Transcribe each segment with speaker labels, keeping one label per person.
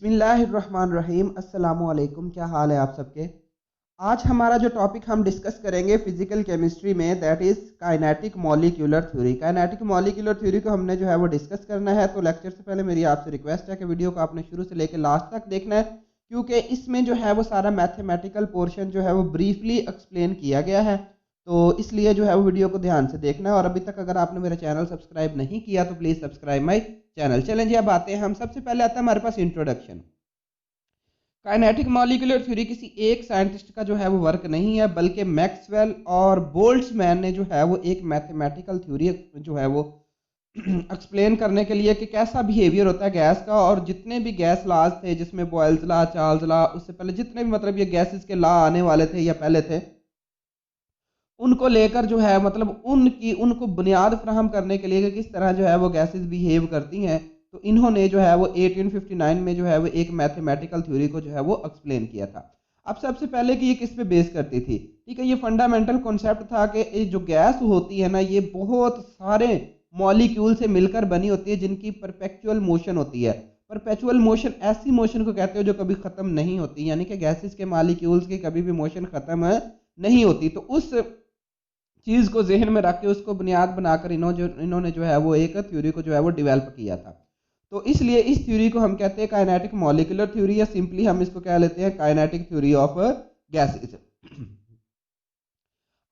Speaker 1: बिस्मिल्लाहिर्रहमानिर्रहीम। अस्सलामुअलैकुम। क्या हाल है आप सबके। आज हमारा जो टॉपिक हम डिस्कस करेंगे फिजिकल केमिस्ट्री में, that is kinetic molecular theory. Kinetic molecular theory को हमने जो है वो डिस्कस करना है। तो लेक्चर से पहले मेरी आपसे रिक्वेस्ट है कि वीडियो को आपने शुरू से लेकर लास्ट तक देखना है, क्योंकि इसमें जो है वो सारा मैथमेटिकल पोर्शन जो है वो ब्रीफली एक्सप्लेन किया गया है। तो इसलिए जो है वो वीडियो को ध्यान से देखना है। और अभी तक अगर आपने मेरा चैनल सब्सक्राइब नहीं किया तो प्लीज़ सब्सक्राइब माई चैनल। चलें जी, अब आते हैं हम। सबसे पहले आता है हमारे पास इंट्रोडक्शन। काइनेटिक मॉलिक्यूलर थ्योरी किसी एक साइंटिस्ट का जो है वो वर्क नहीं है, बल्कि मैक्सवेल और बोल्ट्जमैन ने जो है वो एक मैथमेटिकल थ्योरी जो है वो एक्सप्लेन करने के लिए कि कैसा बिहेवियर होता है गैस का, और जितने भी गैस लॉज थे जिसमें बॉयल्स लॉ, चार्ल्स लॉ, उससे पहले जितने भी मतलब ये गैसेस के लॉ आने वाले थे या पहले थे, उनको लेकर जो है मतलब उनको बुनियाद फ्राहम करने के लिए कि किस तरह जो है वो गैसेस बिहेव करती हैं, तो इन्होंने जो है वो 1859 में जो है वो एक मैथमेटिकल थ्योरी को जो है वो एक्सप्लेन किया था। अब सबसे पहले कि ये किस पे बेस करती थी, ठीक है, ये फंडामेंटल कॉन्सेप्ट था कि ये जो गैस होती है ना, ये बहुत सारे मॉलिक्यूल से मिलकर बनी होती है जिनकी परपेचुअल मोशन होती है। परपेचुअल मोशन ऐसी मोशन को कहते हो जो कभी खत्म नहीं होती, यानी कि गैसेस के मॉलिक्यूल्स की कभी भी मोशन खत्म नहीं होती। तो उस चीज को जहन में रख के उसको बुनियाद बनाकर इन्होंने जो है वो एक थ्योरी को जो है वो डेवलप किया था। तो इसलिए इस थ्योरी को हम कहते हैं काइनेटिक मॉलिक्यूलर थ्योरी, या सिंपली हम इसको कह लेते हैं काइनेटिक थ्योरी ऑफ गैसेस।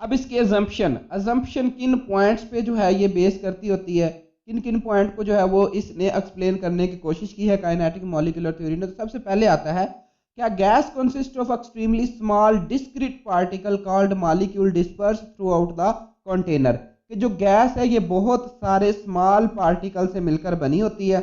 Speaker 1: अब इसकी अजम्पशन किन पॉइंट्स पे जो है ये बेस करती होती है, किन किन पॉइंट को जो है वो इसने एक्सप्लेन करने की कोशिश की है काइनेटिक मॉलिक्यूलर थ्योरी ने। तो सबसे पहले आता है, क्या gas consist of extremely small discrete particle called molecule disperse through out the container. कि जो गैस है ये बहुत सारे स्मॉल पार्टिकल से मिलकर बनी होती है।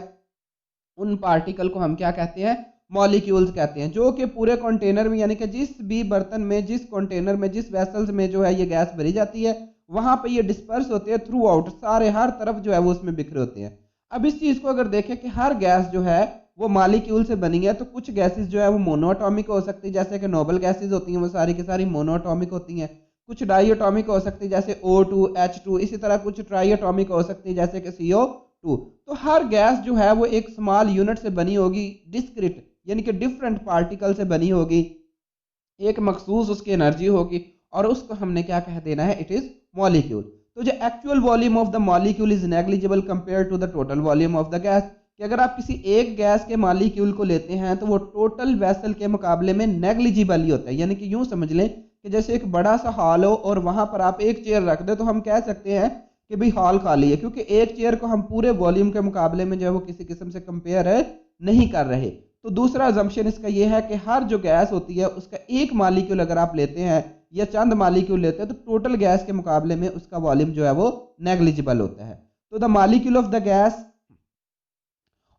Speaker 1: उन पार्टिकल को हम क्या कहते हैं, मॉलिक्यूल्स कहते हैं, जो कि पूरे कंटेनर में, यानी कि जिस भी बर्तन में, जिस कंटेनर में, जिस वेसल्स में जो है ये गैस भरी जाती है, वहां पे ये डिस्पर्स होते हैं थ्रू आउट, सारे हर तरफ जो है वो उसमें बिखरे होते हैं। अब इस चीज को अगर देखें कि हर गैस जो है वो मॉलिक्यूल से बनी है, तो कुछ गैसेस जो है वो मोनोएटॉमिक हो सकती है, जैसे कि नोबल गैसेस होती हैं वो सारी की सारी मोनोएटॉमिक होती हैं। कुछ डाईएटॉमिक हो सकती है जैसे O2, H2, इसी तरह कुछ ट्राईएटॉमिक हो सकती है जैसे कि CO2। तो हर गैस जो है वो एक स्मॉल यूनिट से बनी होगी, डिस्क्रीट यानी कि डिफरेंट पार्टिकल से बनी होगी, एक मखसूस उसकी एनर्जी होगी, और उसको हमने क्या कह देना है, इट इज मॉलिक्यूल। तो जो actual volume of the molecule is negligible compare to the total volume of the gas. कि अगर आप किसी एक गैस के मॉलिक्यूल को लेते हैं तो वो टोटल वेसल के मुकाबले में नेग्लिजिबल ही होता है। यानी कि यूं समझ लें कि जैसे एक बड़ा सा हॉल हो और वहां पर आप एक चेयर रख दे, तो हम कह सकते हैं कि भाई हॉल खाली है, क्योंकि एक चेयर को हम पूरे वॉल्यूम के मुकाबले में जो है वो किसी किस्म से कंपेयर नहीं कर रहे। तो दूसरा अजम्पशन इसका यह है कि हर जो गैस होती है उसका एक मॉलिक्यूल अगर आप लेते हैं या चंद मॉलिक्यूल लेते हैं, तो टोटल गैस के मुकाबले में उसका वॉल्यूम जो है वो नेग्लिजिबल होता है। तो the molecule of the gas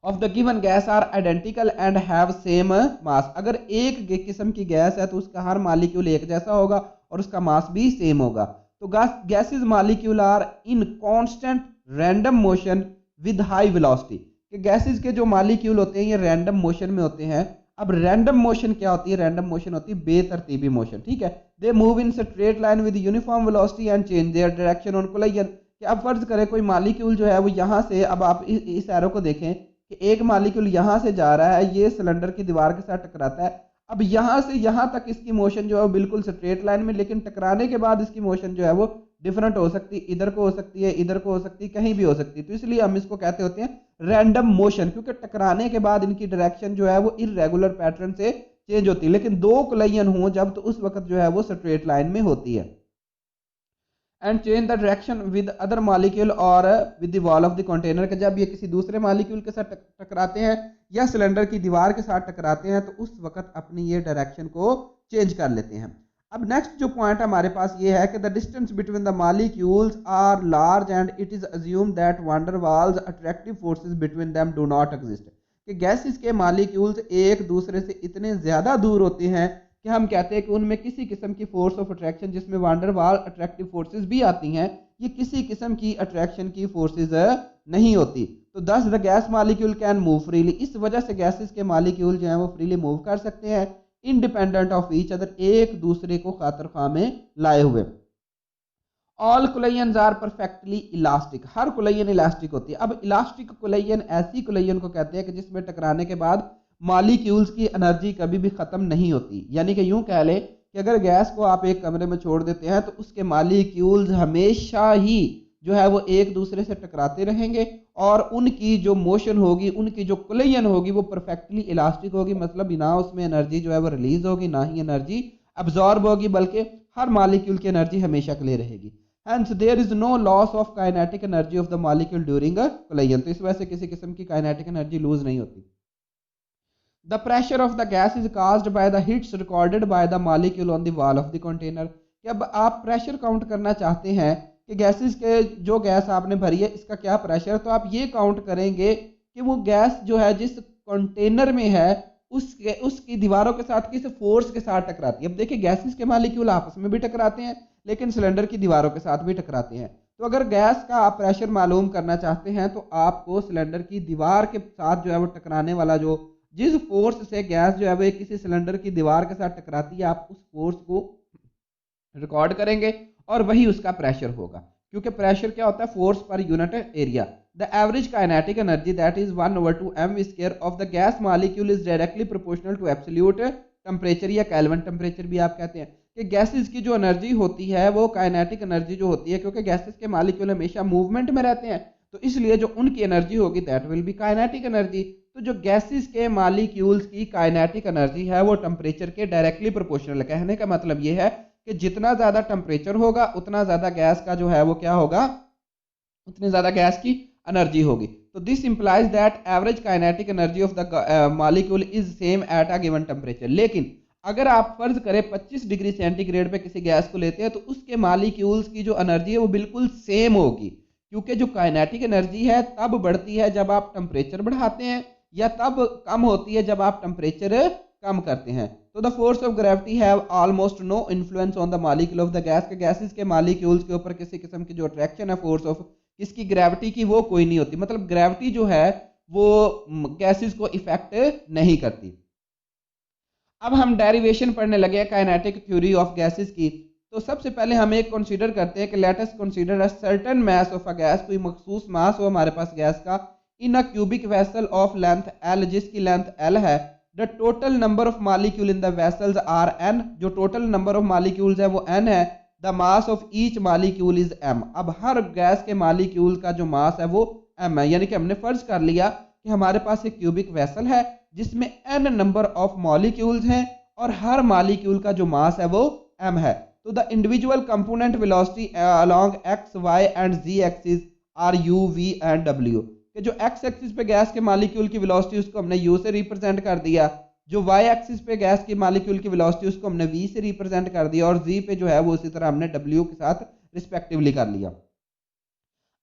Speaker 1: of the given gas are identical and have same mass. अगर एक किस्म की गैस है तो उसका हर मॉलिक्यूल एक जैसा होगा और उसका मास भी सेम होगा। तो gases molecule are in constant random motion with high velocity. कि गैसेस के जो मॉलिक्यूल होते हैं ये रैंडम मोशन में होते हैं। अब रैंडम मोशन क्या होती है, रैंडम मोशन होती है बेतरतीबी मोशन, ठीक है। They move in straight line with uniform velocity and change their direction on collision. कि अब फर्ज करें कोई मॉलिक्यूल जो है वो यहाँ से, अब आप इस एरो को देखें कि एक मॉलिक्यूल यहाँ से जा रहा है, ये सिलेंडर की दीवार के साथ टकराता है। अब यहाँ से यहाँ तक इसकी मोशन जो है वो बिल्कुल स्ट्रेट लाइन में, लेकिन टकराने के बाद इसकी मोशन जो है वो डिफरेंट हो सकती है, इधर को हो सकती है, इधर को हो सकती है, कहीं भी हो सकती है। तो इसलिए हम इसको कहते होते हैं रैंडम मोशन, क्योंकि टकराने के बाद इनकी डायरेक्शन जो है वो इररेगुलर पैटर्न से चेंज होती है। लेकिन दो कोलिजन हो जब, तो उस वक्त जो है वो स्ट्रेट लाइन में होती है। And change the direction with other molecule और with the wall of the container. के जब ये किसी दूसरे मॉलिक्यूल के साथ टकराते हैं या सिलेंडर की दीवार के साथ टकराते हैं, तो उस वक्त अपनी ये डायरेक्शन को चेंज कर लेते हैं। अब नेक्स्ट जो पॉइंट हमारे पास ये है कि the distance between the molecules are large and it is assumed that van der Waals attractive forces between them do not exist. कि गैसेस के मॉलिक्यूल्स एक दूसरे से इतने ज्यादा दूर होते हैं कि हम कहते हैं कि उनमें किसी किस्म की फोर्स ऑफ अट्रैक्शन, जिसमें वांडर वाल अट्रैक्टिव फोर्सेस भी आती हैं, ये किसी किस्म की अट्रैक्शन की फोर्सेस नहीं होती। तो दस the gas molecule can move freely. इस वजह से गैसेस के मॉलिक्यूल जो है वो फ्रीली मूव कर सकते हैं, इंडिपेंडेंट ऑफ ईच अदर, एक दूसरे को खातर खा में लाए हुए। All collisions are perfectly elastic. हर कोलिजन इलास्टिक होती है। अब इलास्टिक कोलिजन ऐसी कोलिजन को कहते हैं कि जिसमें टकराने के बाद मॉलिक्यूल्स की एनर्जी कभी भी ख़त्म नहीं होती। यानी कि यूं कह लें कि अगर गैस को आप एक कमरे में छोड़ देते हैं तो उसके मॉलिक्यूल्स हमेशा ही जो है वो एक दूसरे से टकराते रहेंगे और उनकी जो मोशन होगी, उनकी जो कोलिजन होगी वो परफेक्टली इलास्टिक होगी। मतलब ना उसमें एनर्जी जो है वो रिलीज होगी, ना ही एनर्जी अब्जॉर्ब होगी, बल्कि हर मॉलिक्यूल की एनर्जी हमेशा के लिए रहेगी। Hence there is no loss of kinetic energy of the molecule during a collision। तो इस वजह से किसी किस्म की काइनेटिक एनर्जी लूज नहीं होती। The pressure of the gas is caused by the hits recorded by the molecule on the wall of the container। कि अब आप प्रेशर काउंट करना चाहते हैं कि गैसेस के जो गैस आपने भरी है इसका क्या प्रेशर है, तो आप ये काउंट करेंगे कि वो गैस जो है जिस कंटेनर में है उसकी दीवारों के साथ किस फोर्स के साथ टकराती है। अब देखिए गैसेस के मॉलिक्यूल आपस में भी टकराते हैं लेकिन सिलेंडर की दीवारों के साथ भी टकराते हैं। तो अगर गैस का आप प्रेशर मालूम करना चाहते हैं तो आपको सिलेंडर की दीवार के साथ जो है वो टकराने वाला जो जिस फोर्स से गैस जो है वो किसी सिलेंडर की दीवार के साथ टकराती है आप उस फोर्स को रिकॉर्ड करेंगे और वही उसका प्रेशर होगा। क्योंकि प्रेशर क्या होता है, force per unit area. The average kinetic energy that is 1/2 mv² of the gas molecule is directly proportional to absolute temperature या केल्विन टेम्परेचर भी आप कहते हैं कि गैसेस की जो एनर्जी होती है वो काइनेटिक एनर्जी जो होती है, क्योंकि गैसेस के मॉलिक्यूल हमेशा मूवमेंट में रहते हैं तो इसलिए जो उनकी एनर्जी होगी that will B kinetic energy. तो जो गैसेस के मॉलिक्यूल्स की काइनेटिक एनर्जी है वो टेम्परेचर के डायरेक्टली प्रोपोर्शनल है। कहने का मतलब ये है कि जितना ज्यादा टेम्परेचर होगा उतना ज्यादा गैस का जो है वो क्या होगा, उतनी ज्यादा गैस की एनर्जी होगी। तो this implies that average kinetic energy of the molecule is same at a given temperature. लेकिन अगर आप फर्ज करें 25 डिग्री सेंटीग्रेड पे किसी गैस को लेते हैं तो उसके मॉलिक्यूल्स की जो एनर्जी है वो बिल्कुल सेम होगी, क्योंकि जो काइनेटिक एनर्जी है तब बढ़ती है जब आप टेम्परेचर बढ़ाते हैं या तब कम होती है जब आप टेम्परेचर कम करते हैं। तो the force of gravity have almost no influence on the molecule of the gas के गैसेस के मॉलिक्यूल्स के ऊपर किसी किस्म की जो अट्रैक्शन है फोर्स ऑफ किसकी ग्रेविटी की वो कोई नहीं होती। मतलब ग्रेविटी जो है वो गैसेस को इफेक्ट नहीं करती। अब हम डेरिवेशन पढ़ने लगे हैं काइनेटिक थ्योरी ऑफ गैसेस की। तो सबसे पहले हम एक कंसीडर करते हैं कि let us consider a certain mass of a gas, कोई मखसूस मास हो हमारे पास गैस का, in a cubic vessel of length L, जिसकी लेंथ L है। The total number of molecule in the vessels are N, जो टोटल नंबर ऑफ मॉलिक्यूल्स है वो N है। The mass of each molecule is M। अब हर gas के molecule का जो मास है वो M है। यानी कि हमने फर्ज कर लिया कि हमारे पास एक क्यूबिक वेसल है जिसमें n नंबर ऑफ मॉलिक्यूल्स हैं और हर मॉलिक्यूल का जो मास है वो m है। तो the individual component velocity along x, y and z axis are u, v and w। कि जो x एक्सिस पे गैस के मॉलिक्यूल की वेलोसिटी उसको हमने u से रिप्रेजेंट कर दिया, जो y एक्सिस पे गैस के मॉलिक्यूल की वेलोसिटी उसको हमने v से रिप्रेजेंट कर दिया और z पे जो है वो उसी तरह हमने w के साथ रिस्पेक्टिवली कर लिया।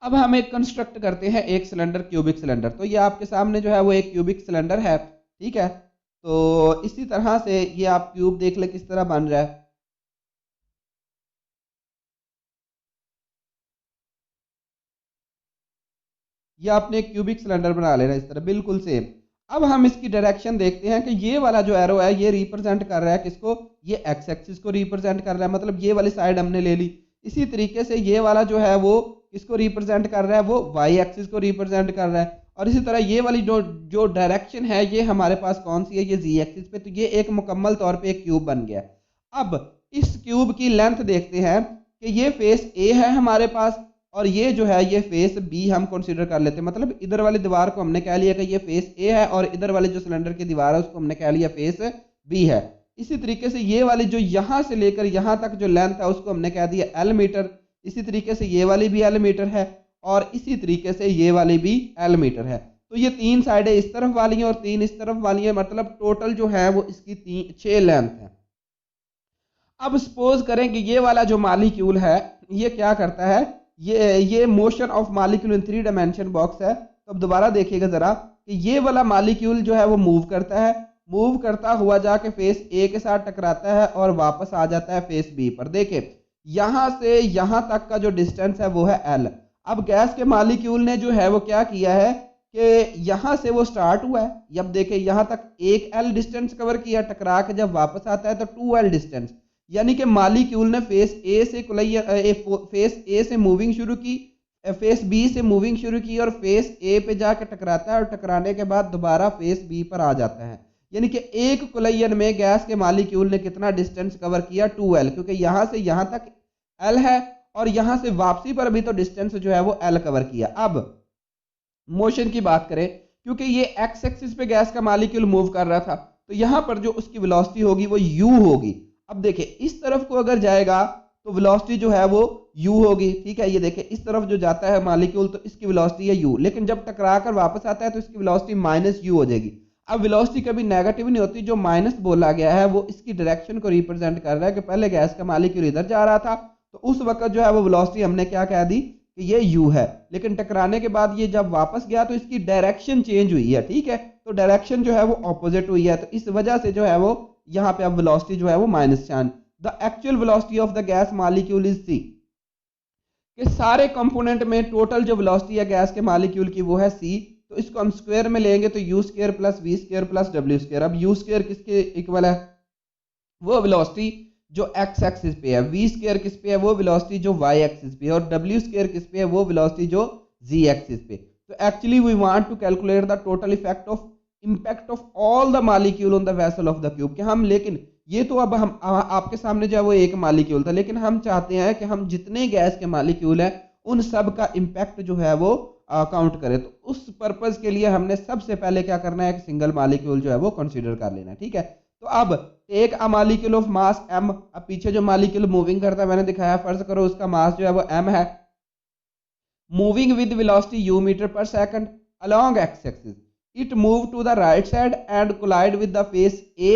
Speaker 1: अब हम एक कंस्ट्रक्ट करते हैं एक सिलेंडर, क्यूबिक सिलेंडर। तो ये आपके सामने जो है वो एक क्यूबिक सिलेंडर है, ठीक है। तो इसी तरह से ये आप क्यूब देख ले किस तरह बन रहा है। ये आपने एक क्यूबिक सिलेंडर बना लेना इस तरह बिल्कुल सेम। अब हम इसकी डायरेक्शन देखते हैं कि ये वाला जो एरो है ये रिप्रेजेंट कर रहा है किसको, ये एक्स एक्सिस को रिप्रेजेंट कर रहा है, मतलब ये वाली साइड हमने ले ली। इसी तरीके से ये वाला जो है वो किसको रिप्रेजेंट कर रहा है, वो वाई एक्सिस को रिप्रेजेंट कर रहा है। और इसी तरह ये वाली जो डायरेक्शन है ये हमारे पास कौन सी है, ये जी एक्सिस पे। तो ये एक मुकम्मल तौर पे एक क्यूब बन गया। अब इस क्यूब की लेंथ देखते हैं कि ये फेस ए है हमारे पास और ये जो है ये फेस बी हम कंसीडर कर लेते हैं। मतलब इधर वाली दीवार को हमने कह लिया कि ये फेस ए है और इधर वाली जो सिलेंडर की दीवार है उसको हमने कह लिया फेस बी है। इसी तरीके से ये वाली जो यहां से लेकर यहां तक जो लेंथ है उसको हमने कह दिया एल मीटर। इसी तरीके से ये वाली भी एल मीटर है और इसी तरीके से ये वाली भी एल मीटर है। तो ये तीन साइडें इस तरफ वाली हैं और तीन इस तरफ वाली हैं, मतलब टोटल जो है वो इसकी 6 लेंथ है। अब सपोज करें कि ये वाला जो मॉलिक्यूल है ये क्या करता है, ये motion of molecule in 3 dimension box है। तो अब दोबारा देखिएगा जरा कि ये वाला मॉलिक्यूल जो है वो मूव करता है, मूव करता हुआ जाके फेस ए के साथ टकराता है और वापस आ जाता है फेस बी पर। देखिए यहां से यहां तक का जो डिस्टेंस है वो है एल। अब गैस के मॉलिक्यूल ने जो है वो क्या किया है कि यहां से वो स्टार्ट हुआ है, जब देखे यहां तक 1 एल डिस्टेंस कवर किया, टकरा के जब वापस आता है तो 2 एल डिस्टेंस, यानी कि मॉलिक्यूल ने फेस ए से मूविंग शुरू की, फेस बी से मूविंग शुरू की और फेस ए पे जाके टकराता है और टकराने के बाद दोबारा फेस बी पर आ जाता है। यानी कि एक कोलिजन में गैस के मॉलिक्यूल ने कितना डिस्टेंस कवर किया 2L, क्योंकि यहां से यहां तक L है और यहां से वापसी पर भी तो डिस्टेंस जो है वो L कवर किया। अब मोशन की बात करें, क्योंकि ये एक्स एक्सिस पे गैस का मॉलिक्यूल मूव कर रहा था तो यहां पर जो उसकी वेलोसिटी होगी वो u होगी। अब देखिए इस तरफ को अगर जाएगा तो वेलोसिटी जो है वो u होगी, ठीक है। ये देखिए इस तरफ जो जाता है मॉलिक्यूल तो इसकी वेलोसिटी है u, लेकिन जब टकरा कर वापस आता है तो इसकी वेलोसिटी माइनस u हो जाएगी। अब वेलोसिटी कभी नेगेटिव नहीं होती, जो माइनस बोला गया है वो इसकी डायरेक्शन को रिप्रेजेंट कर रहा है कि पहले गैस का मॉलिक्यूल इधर जा रहा था तो उस वक्त जो है वो वेलोसिटी हमने क्या कह दी कि ये u है, लेकिन टकराने के बाद ये जब वापस गया तो इसकी डायरेक्शन चेंज हुई है, ठीक है। तो डायरेक्शन जो है वो ऑपोजिट हुई है, तो इस वजह से जो है वो यहाँ पे अब वेलोसिटी जो है वो माइनस चांद। The actual velocity of the gas molecule is c, कि सारे कंपोनेंट में टोटल जो वेलोसिटी है गैस के मॉलिक्यूल की वो है c। तो इसको हम स्क्वायर में लेंगे तो u square plus v square plus w square. अब u स्क्वायर किसके इक्वल है, वो वेलोसिटी जो x एक्सिस पे है, v स्क्वायर किस पे है, वो वेलोसिटी जो y एक्सिस पे है, और w स्क्वायर किस पे है, वो वेलोसिटी जो z एक्सिस पे। तो actually we want to calculate the total effect of impact of all the molecule on the vessel of the cube, कि हम, लेकिन ये तो अब हम आपके सामने जो है वो एक मॉलिक्यूल था, लेकिन हम चाहते हैं कि हम जितने गैस के मॉलिक्यूल है उन सब का इम्पैक्ट जो है वो काउंट करें। तो उस पर्पज के लिए हमने सबसे पहले क्या करना है कि सिंगल मॉलिक्यूल जो है वो कंसीडर कर लेना है, ठीक है। तो अब take a molecule of mass m, अब पीछे जो मॉलिक्यूल मूविंग करता है मैंने दिखाया, फर्ज करो उसका मास जो है वो m है, moving with velocity u metre per second along x axis, it move to the right side and collide with the face a,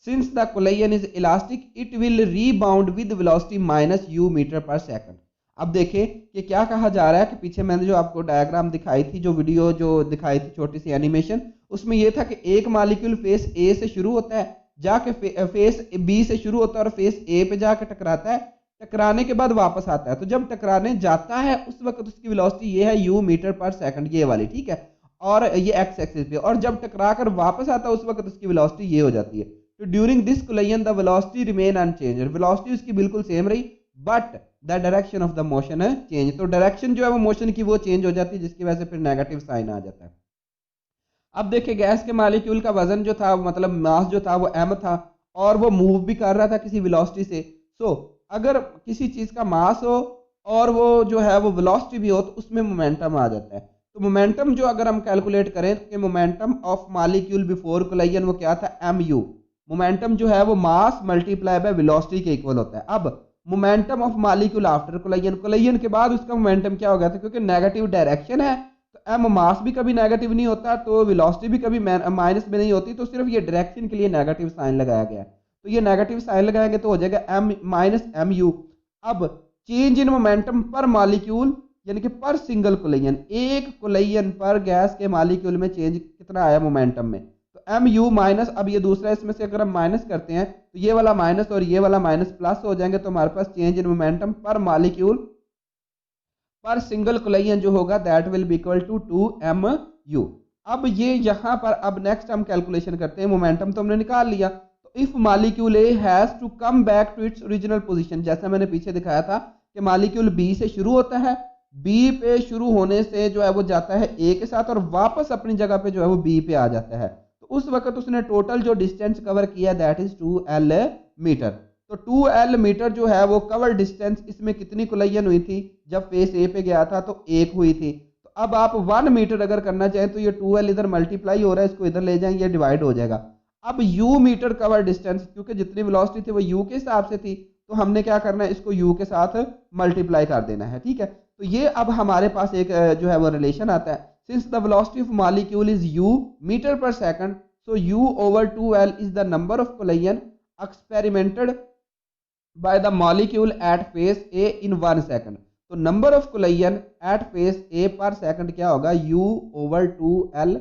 Speaker 1: since the collision is elastic it will rebound with velocity minus u metre per second. अब देखिए कि क्या कहा जा रहा है कि पीछे मैंने जो आपको डायग्राम दिखाई थी, जो वीडियो जो दिखाई थी छोटी सी एनिमेशन, उसमें यह था कि एक मॉलिक्यूल फेस ए से शुरू होता है, जाके फेस बी से शुरू होता है और फेस ए पे जाके टकराता है, टकराने के बाद वापस आता है। तो जब टकराने जाता है उस वक्त उसकी वेलोसिटी ये है u मीटर पर सेकंड, ये वाली, ठीक है, और ये एक्स एक्सिस पे, और जब टकरा कर वापस आता है उस वक्त उसकी वेलोसिटी ये हो जाती है। तो during this collision the velocity remain unchange, velocity उसकी बिल्कुल सेम रही but the direction of the motion है चेंज। तो डायरेक्शन जो है वो मोशन की वो चेंज हो जाती है, जिसकी वजह से फिर नेगेटिव साइन आ जाता है। अब देखिए गैस के मॉलिक्यूल का वजन जो था, मतलब मास जो था वो m था और वो मूव भी कर रहा था किसी वेलोसिटी से। सो अगर किसी चीज का मास हो और वो जो है वो वेलोसिटी भी हो तो उसमें मोमेंटम आ जाता है। तो मोमेंटम जो अगर हम कैलकुलेट करें कि momentum of molecule before collision वो क्या था, mu। मोमेंटम जो है वो मास मल्टीप्लाई बाय वेलोसिटी के इक्वल होता है। अब momentum of molecule after collision, collision के बाद उसका मोमेंटम क्या हो गया था, क्योंकि नेगेटिव डायरेक्शन है तो m मास भी कभी नेगेटिव नहीं होता तो वेलोसिटी भी कभी माइनस में नहीं होती, तो सिर्फ ये डायरेक्शन के लिए नेगेटिव साइन लगाया गया है। तो ये नेगेटिव साइन लगाएंगे तो हो जाएगा m माइनस mu। अब change in momentum per molecule यानी कि पर सिंगल कोलिजन, एक कोलिजन पर गैस के मॉलिक्यूल में चेंज कितना आया मोमेंटम में, तो mu माइनस, अब ये दूसरा इसमें से अगर हम माइनस करते हैं तो ये वाला माइनस और ये वाला माइनस प्लस हो जाएंगे, तो हमारे पास change in momentum per molecule per single collision जो होगा that will be equal to 2mu। अब ये यहाँ पर अब नेक्स्ट हम कैलकुलेशन करते हैं, मोमेंटम तो हमने निकाल लिया। तो if molecule A has to come back to its original position, जैसा मैंने पीछे दिखाया था कि मॉलिक्यूल बी से शुरू होता है, बी पे शुरू होने से जो है वो जाता है ए के साथ और वापस अपनी जगह पे जो है वो बी पे आ जाता है, तो उस वक्त उसने टोटल जो डिस्टेंस कवर किया दैट इज 2L मीटर। तो 2L मीटर जो है वो कवर डिस्टेंस इसमें कितनी कोलिजन हुई थी, जब फेस ए पे गया था तो 1 हुई थी। तो अब आप 1 मीटर अगर करना चाहें तो ये 2L इधर मल्टीप्लाई हो रहा है, इसको इधर ले जाएंगे, ये डिवाइड हो जाएगा। अब u मीटर कवर डिस्टेंस, क्योंकि जितनी वेलोसिटी थी वो u के हिसाब से थी, तो हमने क्या करना है, इसको u के साथ मल्टीप्लाई कर देना है, ठीक है। तो ये अब हमारे पास एक जो है वो रिलेशन आता है, since the velocity of molecule is u metre per second, so u over 2L is the number of collision experimented by the molecule at face A in 1 second. तो number of collision at face A per second क्या होगा, u over 2L,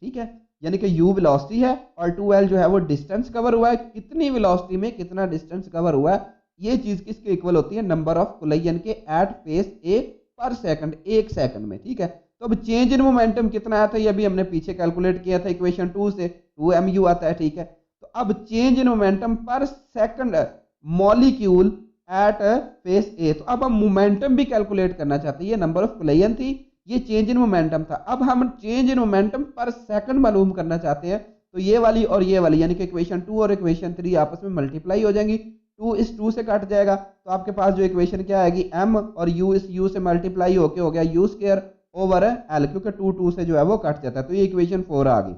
Speaker 1: ठीक है, यानी कि u velocity है और 2L जो है वो डिस्टेंस कवर हुआ है, कितनी वेलोसिटी में कितना डिस्टेंस कवर हुआ है, ये चीज किसके इक्वल होती है, नंबर ऑफ कोलिजन के eight face A per second, 1 second में, ठीक है। तो अब चेंज इन मोमेंटम कितना आया था, ये अभी हमने पीछे कैलकुलेट किया था इक्वेशन 2 से, 2mu आता है, ठीक है। तो अब change in momentum per second molecule at face ए। तो अब हम मोमेंटम भी कैलकुलेट करना चाहते हैं। ये नंबर ऑफ कोलिजन थी, ये चेंज इन मोमेंटम था। अब हम change in momentum per second मालूम करना चाहते हैं। तो ये वाली और ये वाली यानी कि इक्वेशन 2 और इक्वेशन 3 आपस में मल्टीप्लाई हो जाएंगी। 2 इस 2 से कट जाएगा, तो आपके पास जो इक्वेशन क्या आएगी, m और u इस u से मल्टीप्लाई होके हो गया u स्क्वायर ओवर l, क्योंकि 2 2 से जो है वो कट जाता है। तो ये इक्वेशन 4 आ गई।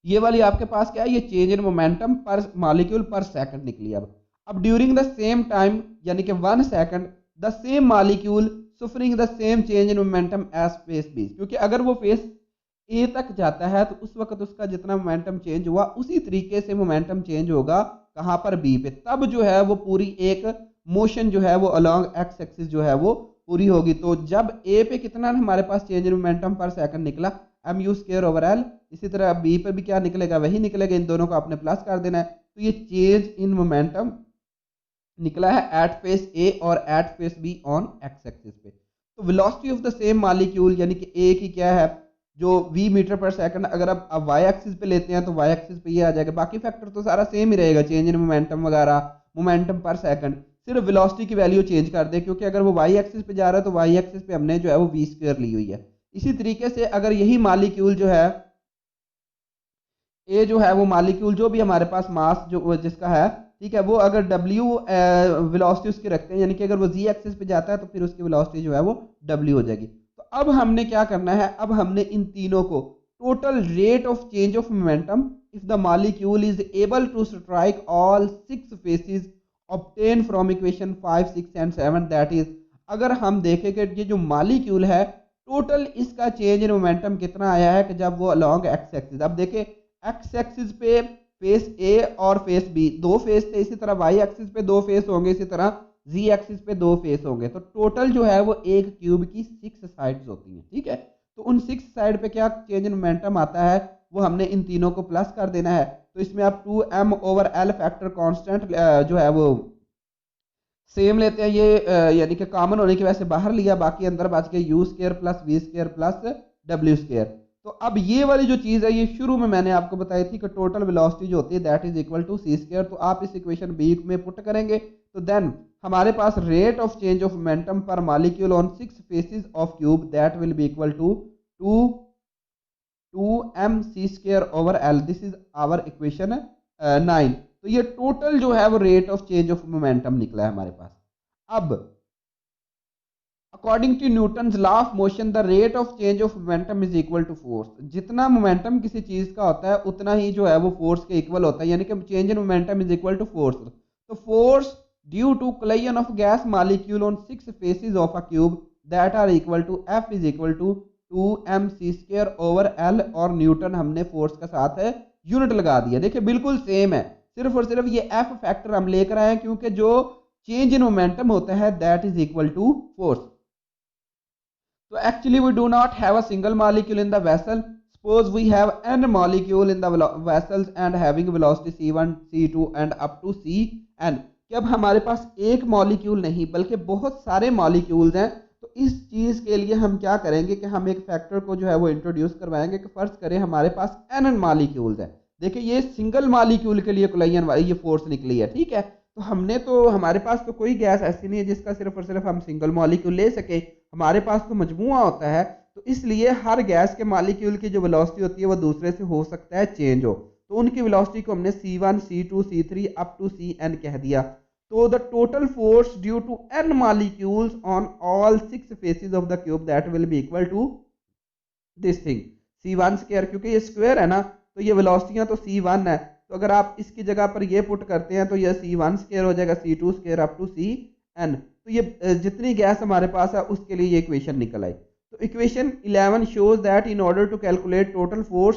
Speaker 1: ये वाली आपके पास क्या है, ये change in momentum per molecule per second निकली। अब ड्यूरिंग द सेम टाइम यानी कि 1 second the same molecule suffering the same change in momentum as face B, क्योंकि अगर वो फेस ए तक जाता है तो उस वक्त उसका जितना मोमेंटम चेंज हुआ उसी तरीके से मोमेंटम चेंज होगा कहां पर, बी पे। तब जो है वो पूरी एक मोशन जो है वो अलोंग एक्स एक्सिस जो है वो पूरी होगी। तो जब ए पे कितना हमारे पास change in momentum per second निकला, m u square over L, इसी तरह बी पे भी क्या निकलेगा, वही निकलेगा। इन दोनों को आपने प्लस कर देना है। तो ये चेंज इन मोमेंटम निकला है एट फेस ए और at face B on x axis पे। तो velocity of the same molecule यानी कि ए की क्या है, जो v मीटर पर सेकंड, अगर आप y एक्सिस पे लेते हैं तो y एक्सिस पे ये आ जाएगा। बाकी फैक्टर तो सारा सेम ही रहेगा, चेंज इन मोमेंटम वगैरह, मोमेंटम पर सेकंड, सिर्फ वेलोसिटी की वैल्यू चेंज कर दे, क्योंकि अगर वो y एक्सिस पे जा रहा है तो y एक्सिस पे हमने जो है वो v स्क्वायर ली हुई है। इसी तरीके से अगर यही मॉलिक्यूल जो है ए जो है वो मॉलिक्यूल जो भी हमारे पास मास जो जिसका है, ठीक है, वो अगर w वेलोसिटी उसकी रखते हैं यानी कि अगर वो z एक्सिस पे जाता है तो फिर उसकी वेलोसिटी जो है वो w हो जाएगी। तो अब हमने क्या करना है, अब हमने इन तीनों को total rate of change of momentum if the molecule is able to strike all 6 faces obtain from equation 5, 6 and 7, that is, अगर हम देखें कि ये जो मॉलिक्यूल है टोटल इसका चेंज इन मोमेंटम कितना आया है कि जब वो अलोंग एक्स एक्सिस, अब देखें एक्स एक्सिस पे फेस ए और फेस बी दो फेस थे, इसी तरह वाई एक्सिस पे दो फेस होंगे, इसी तरह जी एक्सिस पे दो फेस होंगे। तो टोटल जो है वो एक क्यूब की 6 साइड्स होती हैं, ठीक है। तो उन 6 साइड पे क्या चेंज इन मोमेंटम आता है, वो हमने इन तीनों को प्लस कर देना है। तो इसमें आप 2m over L factor constant जो है वो सेम लेते हैं, ये यानी कि कॉमन होने की वजह से बाहर लिया, बाकी अंदर बच गया u square plus v square plus w square. तो अब ये वाली जो चीज़ है ये शुरू में मैंने आपको बताई थी कि टोटल वेलोसिटी जो होती है that is equal to c square. तो आप इस इक्वेशन बी में पुट करेंगे तो देन हमारे पास rate of change of momentum per molecule on 6 faces of cube that will be equal to 2m c square over l। This is our equation 9। तो ये टोटल जो है वो rate of change of momentum निकला है हमारे पास। अब according to Newton's law of motion the rate of change of momentum is equal to force. जितना मोमेंटम किसी चीज का होता है उतना ही जो है वो फोर्स के इक्वल होता है, यानी कि change in momentum is equal to force. तो force due to collision of gas molecule on 6 faces of a cube that are equal to F is equal to 2mc square over l, और Newton हमने force का साथ है unit लगा दिया। देखिए बिल्कुल सेम है, सिर्फ और सिर्फ ये F फैक्टर हम लेकर आए हैं क्योंकि जो चेंज इन मोमेंटम होता है that is equal to force. So actually we do not have a single molecule in the vessel. Suppose we have n molecule in the vessels and having velocity c1, c2 and up to cn। कि अब हमारे पास एक molecule नहीं बल्कि बहुत सारे molecules हैं। तो इस चीज के लिए हम क्या करेंगे कि हम एक फैक्टर को जो है वो इंट्रोड्यूस करवाएंगे कि फर्ज करें हमारे पास n मॉलिक्यूल्स हैं। देखिए ये सिंगल मॉलिक्यूल के लिए कोलिजन वाली ये फोर्स निकली है, ठीक है। तो हमने तो हमारे पास तो कोई गैस ऐसी नहीं है जिसका सिर्फ और सिर्फ हम सिंगल मॉलिक्यूल ले सके, हमारे पास तो मजमुआ होता है। तो इसलिए हर गैस के मॉलिक्यूल की जो वेलोसिटी होती है वो दूसरे से हो सकता है चेंज हो। तो उनकी वेलोसिटी को हमने c1, c2, c3 up to cn कह दिया। तो the total force due to n molecules on all 6 faces of the cube that will be equal to this thing c1 square, क्योंकि ये स्क्वायर है ना तो ये वेलोसिटियां तो c1 है। तो अगर आप इसकी जगह पर ये पुट करते हैं तो ये c1 स्क्वायर हो जाएगा, c2 square up to cn। तो ये जितनी गैस हमारे पास है उसके लिए ये इक्वेशन निकल आई। तो equation 11 shows that in order to calculate total force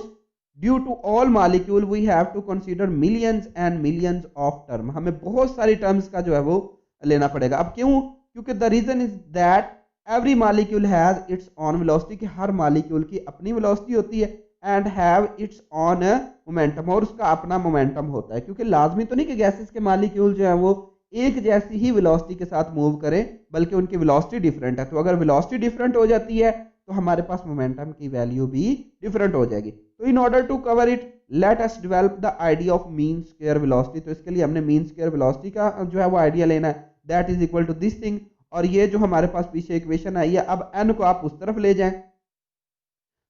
Speaker 1: due to all molecule we have to consider millions and millions of term. हमें बहुत सारी टर्म्स का जो है वो लेना पड़ेगा। अब क्यों? क्योंकि the reason is that every molecule has its own velocity, कि हर मॉलिक्यूल की अपनी वेलोसिटी होती है, and have its own momentum, और उसका अपना मोमेंटम होता है। क्योंकि लाजमी तो नहीं कि गैसेस के मॉलिक्यूल जो है वो एक जैसी ही वेलोसिटी के साथ मूव करें, बल्कि उनकी वेलोसिटी डिफरेंट है। तो अगर वेलोसिटी डिफरेंट हो जाती है तो हमारे पास मोमेंटम की वैल्यू भी डिफरेंट हो जाएगी। तो in order to cover it let us develop the idea of mean square velocity. तो इसके लिए हमने मीन स्क्वायर वेलोसिटी का जो है वो आइडिया लेना है, that is equal to this thing. और ये जो हमारे पास पीछे इक्वेशन आई है, अब एन को आप उस तरफ ले जाएं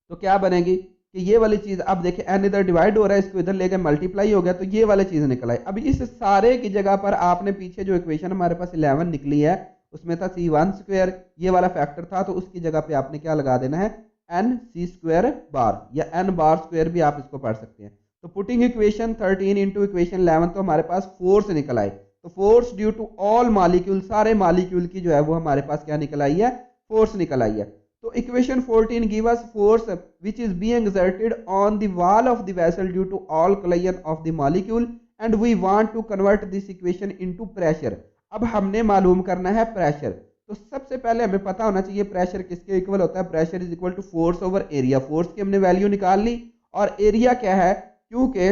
Speaker 1: तो क्या बनेगी कि ये वाली चीज, अब देखिए एन इधर डिवाइड हो रहा है, इसको इधर ले गए मल्टीप्लाई हो गया, तो ये वाली चीज निकल आई। अब इस सारे की जगह पर आपने पीछे जो इक्वेशन हमारे पास 11 निकली है उसमें था c1 स्क्वायर, ये वाला फैक्टर था, तो उसकी जगह पे आपने क्या लगा देना है एन सी स्क्वायर बार, या एन बार स्क्वायर भी आप इसको पढ़ सकते हैं। तो पुटिंग इक्वेशन 13 इंटू इक्वेशन 11, तो हमारे पास फोर्स निकल आई। तो force due to all molecule, सारे मॉलिक्यूल की जो है वो हमारे पास क्या निकल आई है, फोर्स निकल आई है। तो equation 14 give us force which is being exerted on the wall of the vessel due to all collision of the molecule and we want to convert this equation into pressure. अब हमने मालूम करना है pressure. तो सबसे पहले हमें पता होना चाहिए प्रेशर किसके इक्वल होता है, pressure is equal to force over area. Force की हमने वैल्यू निकाल ली, और एरिया क्या है, क्योंकि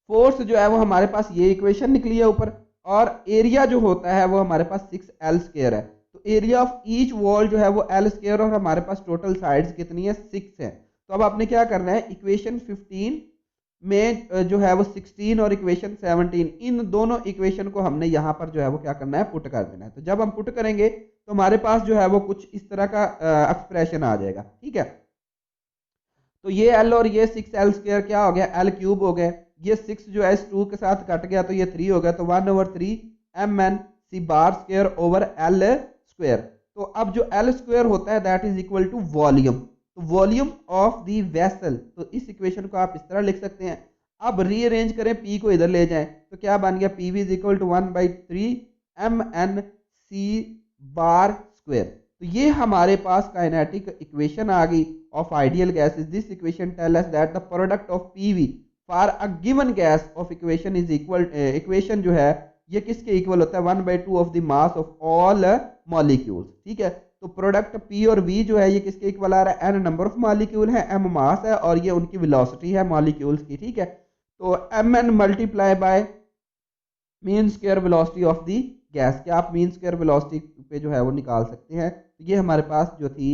Speaker 1: फोर्स जो है वो हमारे पास ये इक्वेशन निकली है ऊपर, और एरिया जो होता है वो हमारे पास 6L स्क्वायर है। तो एरिया ऑफ ईच वॉल जो है वो L स्क्वायर, और हमारे पास टोटल साइड्स कितनी है 6 है। तो अब आपने क्या करना है, इक्वेशन 15 में जो है वो 16 और इक्वेशन 17, इन दोनों इक्वेशन को हमने यहाँ पर जो है वो क्या करना है, पुट कर देना है। तो जब हम पुट करेंगे तो हमारे पास जो है वो कुछ इस तरह का एक्सप्रेशन आ जाएगा, ठीक है। तो ये L और ये 6L स्क्वायर क्या हो गया, L क्यूब हो गया, ये 6 जो है इस 2 के साथ कट गया तो ये 3 हो गया, तो 1/3 mn c bar square over L square. तो अब जो L स्क्वायर होता है that is equal to volume, तो वॉल्यूम ऑफ द वेसल। तो इस इक्वेशन को आप इस तरह लिख सकते हैं। अब रीअरेंज करें, P को इधर ले जाएं तो क्या बन गया, PV is equal to 1/3 mn c bar square. तो ये हमारे पास काइनेटिक इक्वेशन आ गई of ideal gases. This equation tell us that the product of PV for a given gas of equation is equal, equation जो है ये किसके इक्वल होता है, 1/2 of the mass of all molecules, ठीक है। तो प्रोडक्ट P और V जो है ये किसके इक्वल आ रहा है, n नंबर ऑफ मॉलिक्यूल है, m मास है, और ये उनकी वेलोसिटी है मॉलिक्यूल्स की, ठीक है। तो mn multiply by mean square velocity of the gas, क्या आप मीन स्क्वायर वेलोसिटी पे जो है वो निकाल सकते हैं। तो ये हमारे पास जो थी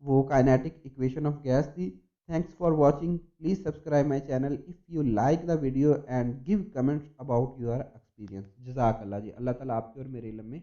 Speaker 1: वो काइनेटिक इक्वेशन ऑफ गैस थी। Thanks for watching, please subscribe my channel if you like the video and give comments about your experience. जज़ाकल्लाह जी, अल्लाह ताला आपके और मेरे इल्म में